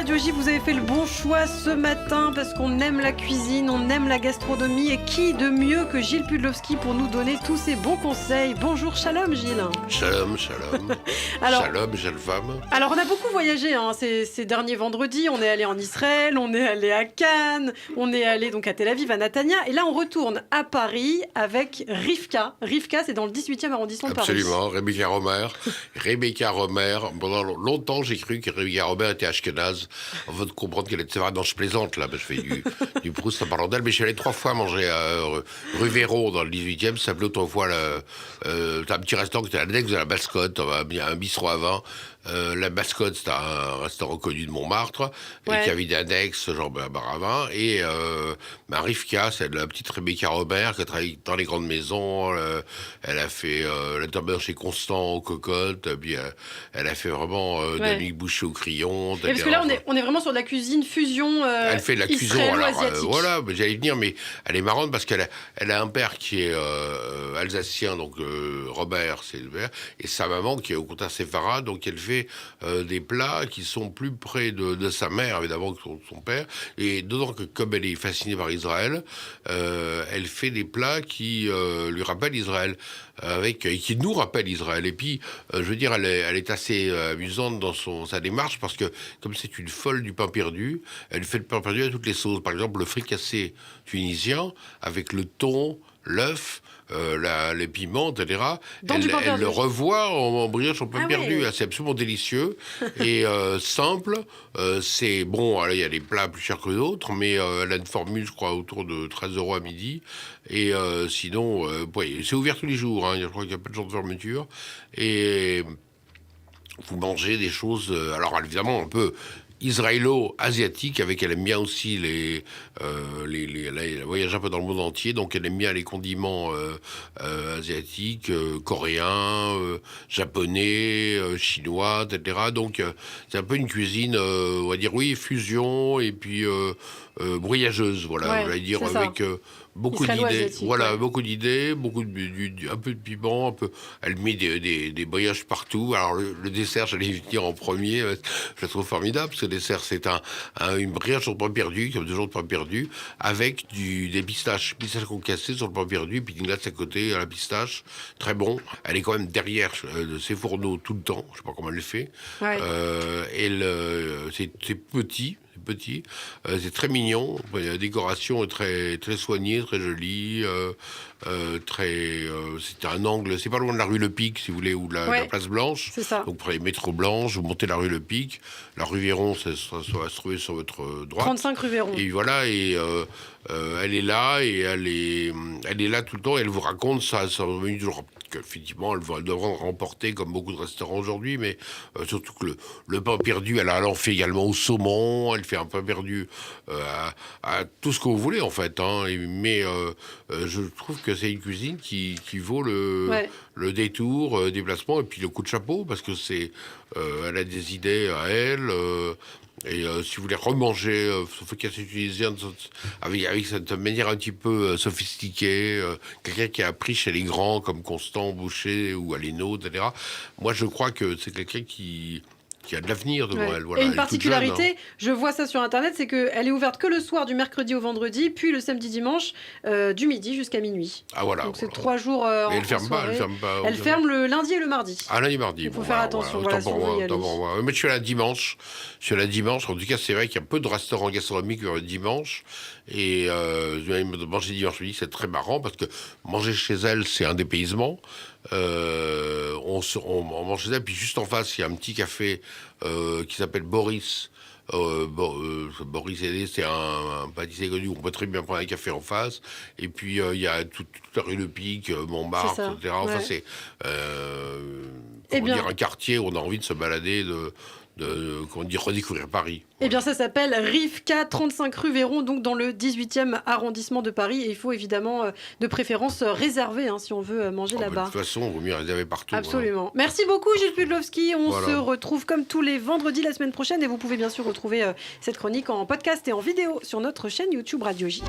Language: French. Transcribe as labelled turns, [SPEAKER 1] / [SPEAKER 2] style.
[SPEAKER 1] Radio J, vous avez fait le bon choix ce matin parce qu'on aime la cuisine, on aime la gastronomie et qui de mieux que Gilles Pudlowski pour nous donner tous ces bons conseils. Bonjour, shalom Gilles.
[SPEAKER 2] Shalom.
[SPEAKER 1] Alors,
[SPEAKER 2] Shalom, jeune femme.
[SPEAKER 1] Alors on a beaucoup voyagé ces derniers vendredis, on est allé en Israël, on est allé à Cannes, on est allé donc à Tel Aviv, à Natania et là on retourne à Paris avec Rivka. Rivka, c'est dans le 18e arrondissement de Paris.
[SPEAKER 2] Absolument, Rebecca Romer. Pendant longtemps, j'ai cru que Rebecca Romer était ashkénaze. On veut comprendre qu'elle était sévère. Non, je plaisante, là, je fais du Proust en parlant d'elle. Mais je suis allé 3 fois manger à rue Véron, dans le 18e. Ça s'appelait autrefois un petit restaurant qui était à l'annexe de la Mascotte, un bistrot à vin. La Mascotte, c'était un restaurant connu de Montmartre, et qui avait des annexes, genre bar à vin. Et Rivka, c'est la petite Rebecca Romer qui a travaillé dans les grandes maisons. Elle a fait l'intermédiaire chez Constant aux Cocottes, puis elle a fait vraiment Dominique Boucher au Crayon.
[SPEAKER 1] Et parce que là, on est vraiment sur de la cuisine fusion.
[SPEAKER 2] Elle fait de la cuisine, voilà, j'allais venir, mais elle est marrante parce qu'elle a un père qui est alsacien, donc Robert, c'est le père, et sa maman qui est au contraire séfarade, donc elle fait des plats qui sont plus près de sa mère, évidemment, que son père, et d'autant que comme elle est fascinée par Israël, elle fait des plats qui lui rappellent Israël, et qui nous rappellent Israël. Et puis, je veux dire, elle est assez amusante dans sa démarche, parce que comme c'est une folle du pain perdu, elle fait le pain perdu à toutes les sauces. Par exemple, le fricassé tunisien, avec le thon, l'œuf, les piments, etc. Elle le revoit en brioche au pain perdu. C'est absolument délicieux et simple. C'est bon, il y a des plats plus chers que d'autres, mais elle a une formule, je crois, autour de 13 € à midi. Et sinon, c'est ouvert tous les jours. Je crois qu'il n'y a pas de jour de fermeture. Et vous mangez des choses, alors évidemment un peu israélo-asiatique, elle aime bien aussi elle voyage un peu dans le monde entier, donc elle aime bien les condiments asiatiques, coréens, japonais, chinois, etc. Donc c'est un peu une cuisine, on va dire, fusion, et puis broyageuse, voilà, j'allais dire, avec beaucoup d'idées, beaucoup d'idées, un peu de piment, elle met des brioches partout. Alors le dessert, j'allais dire en premier, je la trouve formidable, parce que le dessert, c'est une brioche sur le pain perdu, comme 2 jours de pain perdu, avec des pistaches concassées sur le pain perdu, puis une glace à côté à la pistache, très bon. Elle est quand même derrière de ses fourneaux tout le temps, je sais pas comment elle le fait. C'est petit, c'est très mignon. La décoration est très, très soignée, très jolie. C'est un angle, c'est pas loin de la rue Le Pic, si vous voulez, ou de la place Blanche.
[SPEAKER 1] C'est ça.
[SPEAKER 2] Donc, pour les métros Blanche, vous montez la rue Le Pic. La rue Véron, ça va se trouver sur votre droite.
[SPEAKER 1] 35 rue Véron.
[SPEAKER 2] Et voilà, elle est là, et elle est là tout le temps, et elle vous raconte ça menu du jour. Effectivement, elle devra remporter comme beaucoup de restaurants aujourd'hui, mais surtout que le pain perdu, elle en fait également au saumon, elle fait un pain perdu à tout ce que vous voulez, en fait. Mais je trouve que c'est une cuisine qui vaut le détour, déplacement, et puis le coup de chapeau, parce que elle a des idées à elle. Et si vous voulez remanger ce fricassé tunisien avec cette manière un petit peu sophistiquée, quelqu'un qui a appris chez les grands comme Constant Boucher ou Aleno, etc. Moi, je crois que c'est quelqu'un qui a de l'avenir devant elle. Voilà,
[SPEAKER 1] et une particularité,
[SPEAKER 2] jeune,
[SPEAKER 1] je vois ça sur Internet, c'est qu'elle est ouverte que le soir du mercredi au vendredi, puis le samedi dimanche du midi jusqu'à minuit.
[SPEAKER 2] Ah voilà.
[SPEAKER 1] Donc c'est 3 jours
[SPEAKER 2] mais elle ferme pas.
[SPEAKER 1] Elle ferme le lundi et le mardi.
[SPEAKER 2] Lundi, mardi.
[SPEAKER 1] Il faut faire attention.
[SPEAKER 2] Autant pour moi. Mais je suis là dimanche. En tout cas, c'est vrai qu'il y a peu de restaurants gastronomiques le dimanche. Et manger dimanche midi, c'est très marrant parce que manger chez elle, c'est un dépaysement. On mange chez elle, puis juste en face, il y a un petit café qui s'appelle Boris. Boris Aidé, c'est un pâtissier connu, on peut très bien prendre un café en face. Et puis il y a toute la rue Le Pic, Montmartre, etc. Enfin, c'est un quartier où on a envie de se balader, redécouvrir Paris.
[SPEAKER 1] Eh bien, ça s'appelle Rivka, 35 rue Véron, donc dans le 18e arrondissement de Paris. Et il faut évidemment, de préférence, réserver si on veut manger là-bas.
[SPEAKER 2] De toute façon, il vaut mieux réserver partout.
[SPEAKER 1] Absolument. Merci beaucoup, Gilles Pudlowski. On se retrouve comme tous les vendredis la semaine prochaine. Et vous pouvez bien sûr retrouver cette chronique en podcast et en vidéo sur notre chaîne YouTube Radio J.